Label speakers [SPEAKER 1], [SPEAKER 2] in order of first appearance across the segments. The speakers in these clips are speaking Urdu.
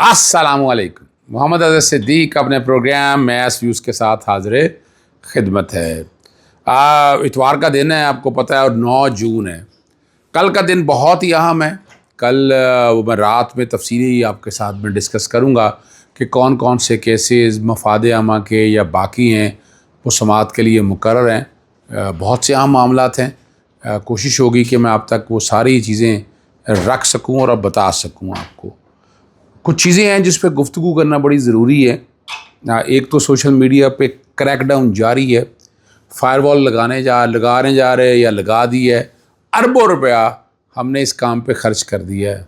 [SPEAKER 1] السلام علیکم. محمد اظہر صدیق اپنے پروگرام میس ویوز کے ساتھ حاضر خدمت ہے. اتوار کا دن ہے، آپ کو پتہ ہے، اور 9 جون ہے. کل کا دن بہت ہی اہم ہے. کل میں رات میں تفصیلی آپ کے ساتھ میں ڈسکس کروں گا کہ کون کون سے کیسز مفاد عامہ کے یا باقی ہیں وہ سماعت کے لیے مقرر ہیں. بہت سے اہم معاملات ہیں. کوشش ہوگی کہ میں آپ تک وہ ساری چیزیں رکھ سکوں اور اب بتا سکوں آپ کو. کچھ چیزیں ہیں جس پہ گفتگو کرنا بڑی ضروری ہے. ایک تو سوشل میڈیا پہ کریک ڈاؤن جاری ہے. فائر وال لگانے جا رہے یا لگا دی ہے. اربوں روپیہ ہم نے اس کام پہ خرچ کر دیا ہے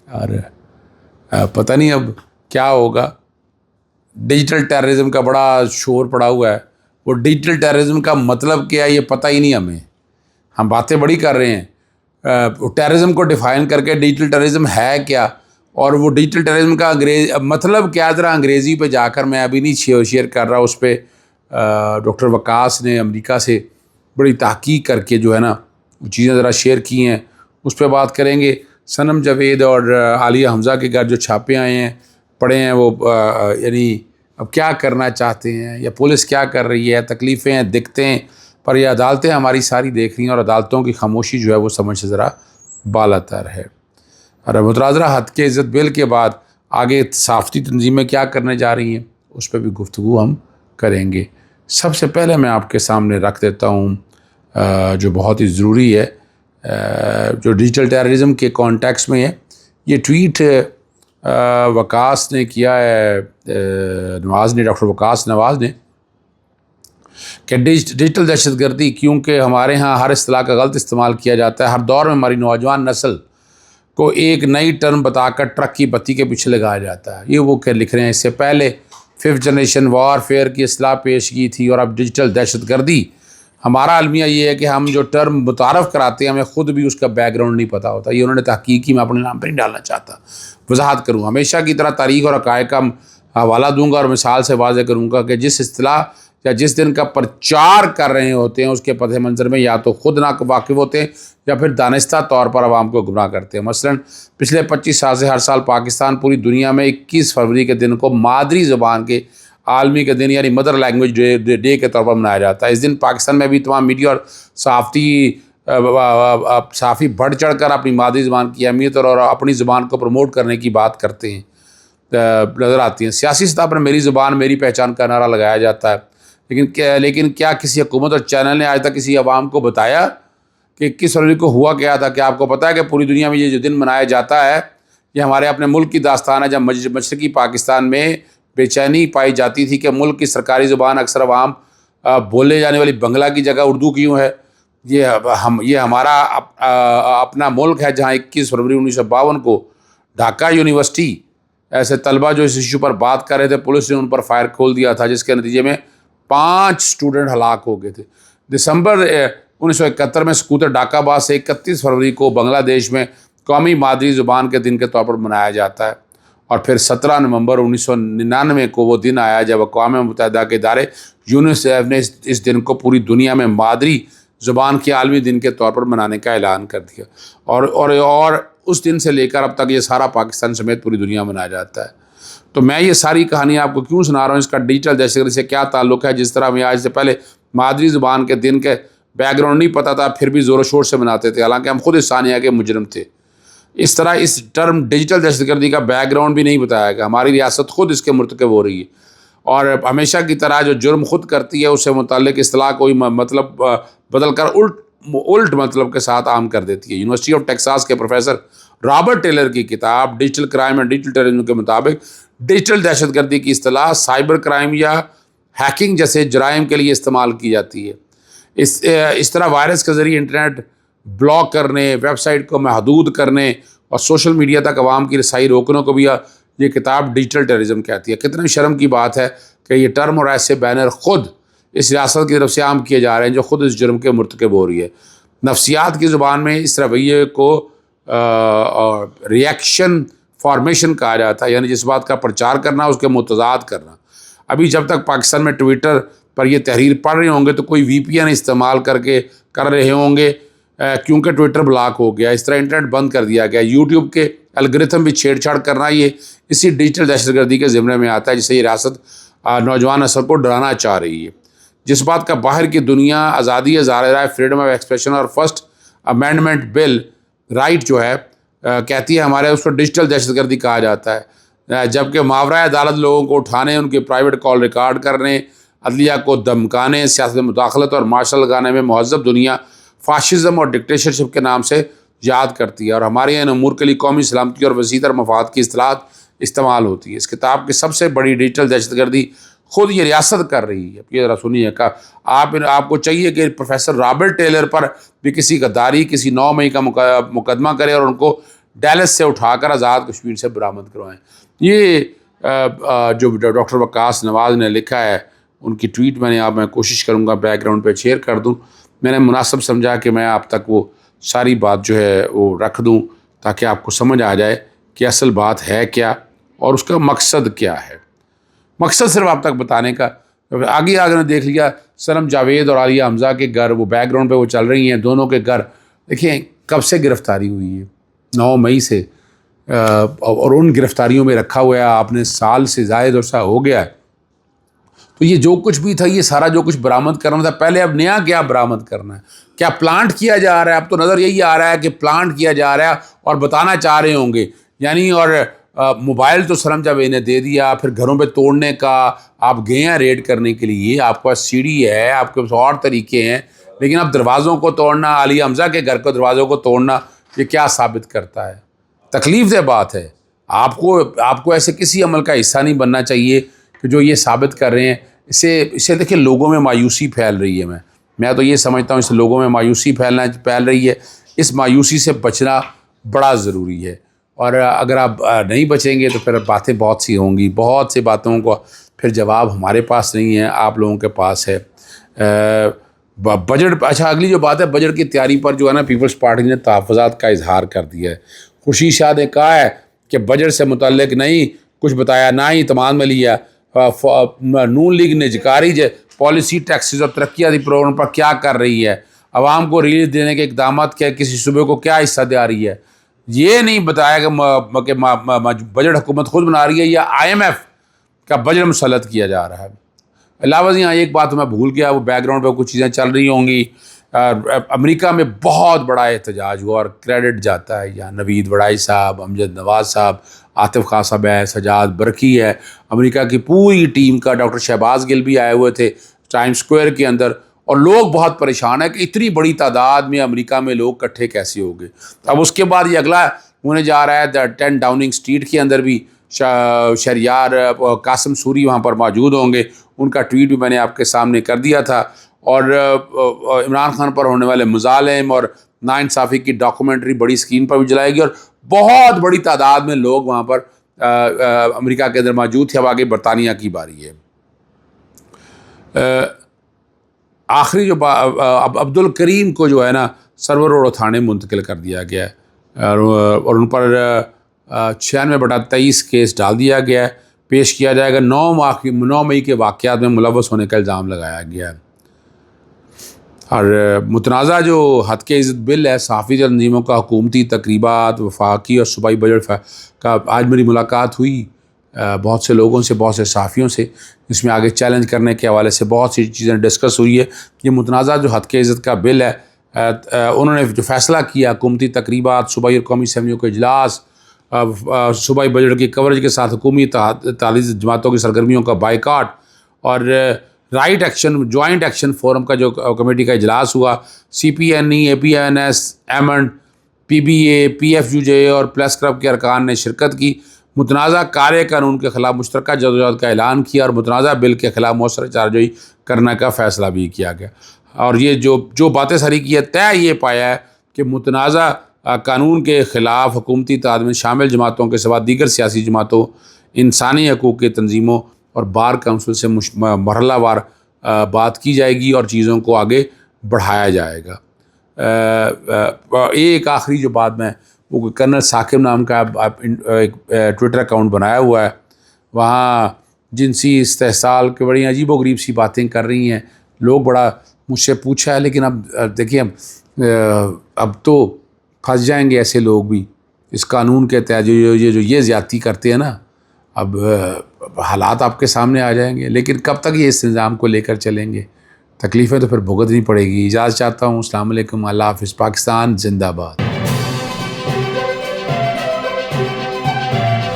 [SPEAKER 1] اور پتہ نہیں اب کیا ہوگا. ڈیجیٹل ٹیررزم کا بڑا شور پڑا ہوا ہے. وہ ڈیجیٹل ٹیررزم کا مطلب کیا ہے یہ پتہ ہی نہیں ہمیں. ہم باتیں بڑی کر رہے ہیں. ٹیررزم کو ڈیفائن کر کے ڈیجیٹل ٹیررزم ہے کیا اور وہ ڈیجیٹل ٹیررزم کا مطلب کیا، ذرا انگریزی پہ جا کر میں ابھی نہیں شیئر کر رہا. اس پہ ڈاکٹر وقاص نے امریکہ سے بڑی تحقیق کر کے جو ہے نا وہ چیزیں ذرا شیئر کی ہیں، اس پہ بات کریں گے. صنم جاوید اور عالیہ حمزہ کے گھر جو چھاپے آئے ہیں پڑے ہیں وہ یعنی اب کیا کرنا چاہتے ہیں یا پولیس کیا کر رہی ہے. تکلیفیں ہیں، دقتیں ہیں، پر یہ عدالتیں ہماری ساری دیکھ رہی ہیں اور عدالتوں کی خاموشی جو ہے وہ سمجھ سے ذرا بالاتر ہے. اور متنازعہ حد کے عزت بل کے بعد آگے صحافتی تنظیمیں کیا کرنے جا رہی ہیں اس پہ بھی گفتگو ہم کریں گے. سب سے پہلے میں آپ کے سامنے رکھ دیتا ہوں جو بہت ہی ضروری ہے، جو ڈیجیٹل ٹیررزم کے کانٹیکس میں ہے. یہ ٹویٹ وقاص نے کیا ہے، ڈاکٹر وقاص نواز نے، کہ ڈیجیٹل دہشت گردی کیونکہ ہمارے ہاں ہر اصطلاح کا غلط استعمال کیا جاتا ہے. ہر دور میں ہماری نوجوان نسل کو ایک نئی ٹرم بتا کر ٹرک کی بتی کے پیچھے لگایا جاتا ہے. یہ وہ کہ لکھ رہے ہیں. اس سے پہلے 5th جنریشن وار فیئر کی اصطلاح پیش کی تھی اور اب ڈیجیٹل دہشت گردی. ہمارا المیہ یہ ہے کہ ہم جو ٹرم متعارف کراتے ہیں ہمیں خود بھی اس کا بیک گراؤنڈ نہیں پتہ ہوتا. یہ انہوں نے تحقیق کی، میں اپنے نام پہ نہیں ڈالنا چاہتا، وضاحت کروں. ہمیشہ کی طرح تاریخ اور حقائق کا حوالہ دوں گا اور مثال سے واضح کروں گا کہ جس اصطلاح یا جس دن کا پرچار کر رہے ہوتے ہیں اس کے پس منظر میں یا تو خود نا واقف ہوتے ہیں یا پھر دانستہ طور پر عوام کو گمراہ کرتے ہیں. مثلا پچھلے 25 سال سے ہر سال پاکستان پوری دنیا میں 21 فروری کے دن کو مادری زبان کے عالمی کے دن یعنی مدر لینگویج ڈے کے طور پر منایا جاتا ہے. اس دن پاکستان میں بھی تمام میڈیا اور صحافی بڑھ چڑھ کر اپنی مادری زبان کی اہمیت اور اپنی زبان کو پروموٹ کرنے کی بات کرتے ہیں، نظر آتی ہیں. سیاسی سطح پر میری زبان میری پہچان کا نعرہ لگایا جاتا ہے، لیکن کیا کسی حکومت اور چینل نے آج تک کسی عوام کو بتایا کہ 21 فروری کو ہوا کیا تھا؟ کیا آپ کو پتہ ہے کہ پوری دنیا میں یہ جو دن منایا جاتا ہے یہ ہمارے اپنے ملک کی داستان ہے. جب مشرقی پاکستان میں بے چینی پائی جاتی تھی کہ ملک کی سرکاری زبان اکثر عوام بولے جانے والی بنگلہ کی جگہ اردو کیوں ہے. یہ ہمارا اپنا ملک ہے جہاں 21 فروری 1952 کو ڈھاکہ یونیورسٹی ایسے طلبہ جو اس ایشو پر بات کر رہے تھے، پولیس نے ان پر فائر کھول دیا تھا جس کے نتیجے میں 5 اسٹوڈنٹ ہلاک ہو گئے تھے. دسمبر 1971 میں سکوتر ڈھاکہ باز سے 31 فروری کو بنگلہ دیش میں قومی مادری زبان کے دن کے طور پر منایا جاتا ہے. اور پھر 17 نومبر 1999 کو وہ دن آیا جب اقوام متحدہ کے ادارے یونیسیف نے اس دن کو پوری دنیا میں مادری زبان کے عالمی دن کے طور پر منانے کا اعلان کر دیا. اور اس دن سے لے کر اب تک یہ سارا پاکستان سمیت پوری دنیا منایا جاتا ہے. تو میں یہ ساری کہانی آپ کو کیوں سنا رہا ہوں، اس کا ڈیجیٹل دہشت گردی سے کیا تعلق ہے. جس طرح ہمیں آج سے پہلے مادری زبان کے دن کے بیک گراؤنڈ نہیں پتہ تھا پھر بھی زور و شور سے مناتے تھے، حالانکہ ہم خود اس ثانیہ کے مجرم تھے. اس طرح اس ٹرم ڈیجیٹل دہشت گردی کا بیک گراؤنڈ بھی نہیں بتایا گیا. ہماری ریاست خود اس کے مرتکب ہو رہی ہے اور ہمیشہ کی طرح جو جرم خود کرتی ہے اس سے متعلق اصطلاح کوئی مطلب بدل کر الٹ مطلب کے ساتھ عام کر دیتی ہے. یونیورسٹی آف ٹیکساس کے پروفیسر رابرٹ ٹیلر کی کتاب digital crime and digital terrorism کے مطابق ڈیجیٹل دہشت گردی کی اصطلاح سائبر کرائم یا ہیکنگ جیسے جرائم کے لیے استعمال کی جاتی ہے. اس طرح وائرس کے ذریعے انٹرنیٹ بلاک کرنے، ویب سائٹ کو محدود کرنے اور سوشل میڈیا تک عوام کی رسائی روکنے کو بھی یہ کتاب ڈیجیٹل ٹیررزم کہتی ہے. کتنے شرم کی بات ہے کہ یہ ٹرم اور ایسے بینر خود اس ریاست کی طرف سے عام کیے جا رہے ہیں جو خود اس جرم کے مرتکب ہو رہی ہے. نفسیات کی زبان میں اس رویے کو ریئیکشن فارمیشن کہا جاتا ہے، یعنی جس بات کا پرچار کرنا اس کے متضاد کرنا. ابھی جب تک پاکستان میں ٹویٹر پر یہ تحریر پڑھ رہے ہوں گے تو کوئی وی پی این استعمال کر رہے ہوں گے کیونکہ ٹویٹر بلاک ہو گیا. اس طرح انٹرنیٹ بند کر دیا گیا. یوٹیوب کے الگورتھم بھی چھیڑ چھاڑ کرنا یہ اسی ڈیجیٹل دہشت گردی کے ضمن میں آتا ہے جسے یہ ریاست نوجوان نسل کو ڈرانا چاہ رہی ہے. جس بات کا باہر کی دنیا آزادی اظہار رائے، فریڈم آف ایکسپریشن اور فرسٹ امینڈمنٹ بل رائٹ جو ہے کہتی ہے ہمارے، اس کو ڈیجیٹل دہشت گردی کہا جاتا ہے. جبکہ ماورائے عدالت لوگوں کو اٹھانے، ان کے پرائیویٹ کال ریکارڈ کرنے، عدلیہ کو دمکانے، سیاست میں مداخلت اور مارشل لگانے میں مہذب دنیا فاشزم اور ڈکٹیٹرشپ کے نام سے یاد کرتی ہے، اور ہمارے ان امور کے لیے قومی سلامتی اور وسیع تر مفاد کی اصطلاحات استعمال ہوتی ہے. اس کتاب کی سب سے بڑی ڈیجیٹل دہشت گردی خود یہ ریاست کر رہی ہے. یہ ذرا سنیے کہ آپ کو چاہیے کہ پروفیسر رابرٹ ٹیلر پر بھی کسی غداری، کسی 9 مئی کا مقدمہ کرے اور ان کو ڈیلس سے اٹھا کر آزاد کشمیر سے برآمد کروائیں. یہ جو ڈاکٹر وقاص نواز نے لکھا ہے، ان کی ٹویٹ میں کوشش کروں گا بیک گراؤنڈ پہ شیئر کر دوں. میں نے مناسب سمجھا کہ میں آپ تک وہ ساری بات جو ہے وہ رکھ دوں تاکہ آپ کو سمجھ آ جائے کہ اصل بات ہے کیا اور اس کا مقصد کیا ہے. مقصد صرف آپ تک بتانے کا. آگے نے دیکھ لیا سنم جاوید اور عالیہ حمزہ کے گھر، وہ بیک گراؤنڈ پہ وہ چل رہی ہیں دونوں کے گھر. دیکھیں کب سے گرفتاری ہوئی ہے، 9 مئی سے، اور ان گرفتاریوں میں رکھا ہوا ہے آپ نے سال سے زائد عرصہ ہو گیا ہے. تو یہ جو کچھ بھی تھا، یہ سارا جو کچھ برآمد کرنا تھا، پہلے اب نیا کیا برآمد کرنا ہے؟ کیا پلانٹ کیا جا رہا ہے؟ اب تو نظر یہی آ رہا ہے کہ پلانٹ کیا جا رہا ہے اور بتانا چاہ رہے ہوں گے یعنی. اور موبائل تو سنم جاوید نے دے دیا، پھر گھروں پہ توڑنے کا آپ گئے ہیں ریڈ کرنے کے لیے، آپ کے پاس سی ڈی ہے، آپ کے پاس اور طریقے ہیں، لیکن اب دروازوں کو توڑنا، عالیہ حمزہ کے گھر کو دروازوں کو توڑنا، یہ کیا ثابت کرتا ہے؟ تکلیف دہ بات ہے. آپ کو ایسے کسی عمل کا حصہ نہیں بننا چاہیے کہ جو یہ ثابت کر رہے ہیں. اسے دیکھیں لوگوں میں مایوسی پھیل رہی ہے. میں تو یہ سمجھتا ہوں اس لوگوں میں مایوسی پھیل رہی ہے. اس مایوسی سے بچنا بڑا ضروری ہے، اور اگر آپ نہیں بچیں گے تو پھر باتیں بہت سی ہوں گی. بہت سی باتوں کو پھر جواب ہمارے پاس نہیں ہے، آپ لوگوں کے پاس ہے. بجٹ، اچھا اگلی جو بات ہے بجٹ کی تیاری پر جو ہے نا، پیپلز پارٹی نے تحفظات کا اظہار کر دیا ہے. خوشی شاہ نے کہا ہے کہ بجٹ سے متعلق نہیں کچھ بتایا، نہ ہی اعتماد میں لیا. نون لیگ نے جکاری پالیسی، ٹیکسز اور ترقیاتی پروگرام پر کیا کر رہی ہے، عوام کو ریلیف دینے کے اقدامات کیا، کسی صوبے کو کیا حصہ دے رہی ہے. یہ نہیں بتایا کہ بجٹ حکومت خود بنا رہی ہے یا IMF کا بجٹ مسلط کیا جا رہا ہے. علاوہ یہاں ایک بات میں بھول گیا، وہ بیک گراؤنڈ پہ کچھ چیزیں چل رہی ہوں گی. امریکہ میں بہت بڑا احتجاج ہوا اور کریڈٹ جاتا ہے یہاں نوید وڑائی صاحب، امجد نواز صاحب، عاطف خان صاحب ہے، سجاد برقی ہے، امریکہ کی پوری ٹیم کا، ڈاکٹر شہباز گل بھی آئے ہوئے تھے ٹائم سکوائر کے اندر. اور لوگ بہت پریشان ہیں کہ اتنی بڑی تعداد میں امریکہ میں لوگ اکٹھے کیسے ہو گئے. اب اس کے بعد یہ اگلا ہونے جا رہا ہے 10 ڈاؤننگ اسٹریٹ کے اندر بھی شہریار قاسم سوری وہاں پر موجود ہوں گے. ان کا ٹویٹ بھی میں نے آپ کے سامنے کر دیا تھا. اور عمران خان پر ہونے والے مظالم اور ناانصافی کی ڈاکومنٹری بڑی اسکرین پر بھی جلائے گی، اور بہت بڑی تعداد میں لوگ وہاں پر امریکہ کے اندر موجود تھے. اب آگے برطانیہ کی باری ہے. آخری جو اب عبدالکریم کو جو ہے نا سرور روڈ تھانے منتقل کر دیا گیا ہے، اور ان پر 96/23 کیس ڈال دیا گیا ہے. پیش کیا جائے گا. 9 مئی کے واقعات میں ملوث ہونے کا الزام لگایا گیا ہے. اور متنازع جو حد کے عزت بل ہے، صحافی تنظیموں کا حکومتی تقریبات، وفاقی اور صوبائی بجٹ کا آج میری ملاقات ہوئی بہت سے لوگوں سے، بہت سے صحافیوں سے، جس میں آگے چیلنج کرنے کے حوالے سے بہت سی چیزیں ڈسکس ہوئی ہے. یہ متنازع جو حد کے عزت کا بل ہے، انہوں نے جو فیصلہ کیا حکومتی تقریبات، صوبائی اور قومی اسمبلیوں کے اجلاس، صوبائی بجٹ کی کوریج کے ساتھ حکومتی تعلیمی جماعتوں کی سرگرمیوں کا بائیکاٹ، اور right action joint action forum کا جو کمیٹی کا اجلاس ہوا، CPNE، APNS، ایمنڈ، PBA، PFUJ اور پریس کلب کے ارکان نے شرکت کی. متنازع کالے قانون کے خلاف مشترکہ جدوجہد کا اعلان کیا، اور متنازع بل کے خلاف مؤثر چارجوئی کرنے کا فیصلہ بھی کیا گیا. اور یہ جو باتیں ساری کی ہے، طے یہ پایا ہے کہ متنازع قانون کے خلاف حکومتی تعداد میں شامل جماعتوں کے سوا دیگر سیاسی جماعتوں، انسانی حقوق کی تنظیموں اور بار کونسل سے مرحلہ وار بات کی جائے گی اور چیزوں کو آگے بڑھایا جائے گا. ایک آخری جو بات میں، وہ کرنل ثاقب نام کا ایک ٹویٹر اکاؤنٹ بنایا ہوا ہے، وہاں جنسی استحصال کے بڑی عجیب و غریب سی باتیں کر رہی ہیں. لوگ بڑا مجھ سے پوچھا ہے، لیکن اب دیکھیں اب تو پھنس جائیں گے ایسے لوگ بھی اس قانون کے تحت جو یہ زیادتی کرتے ہیں نا. اب حالات آپ کے سامنے آ جائیں گے، لیکن کب تک یہ اس نظام کو لے کر چلیں گے؟ تکلیفیں تو پھر بھگتنی پڑے گی۔ اجازت چاہتا ہوں، السلام علیکم، اللہ حافظ، پاکستان زندہ باد۔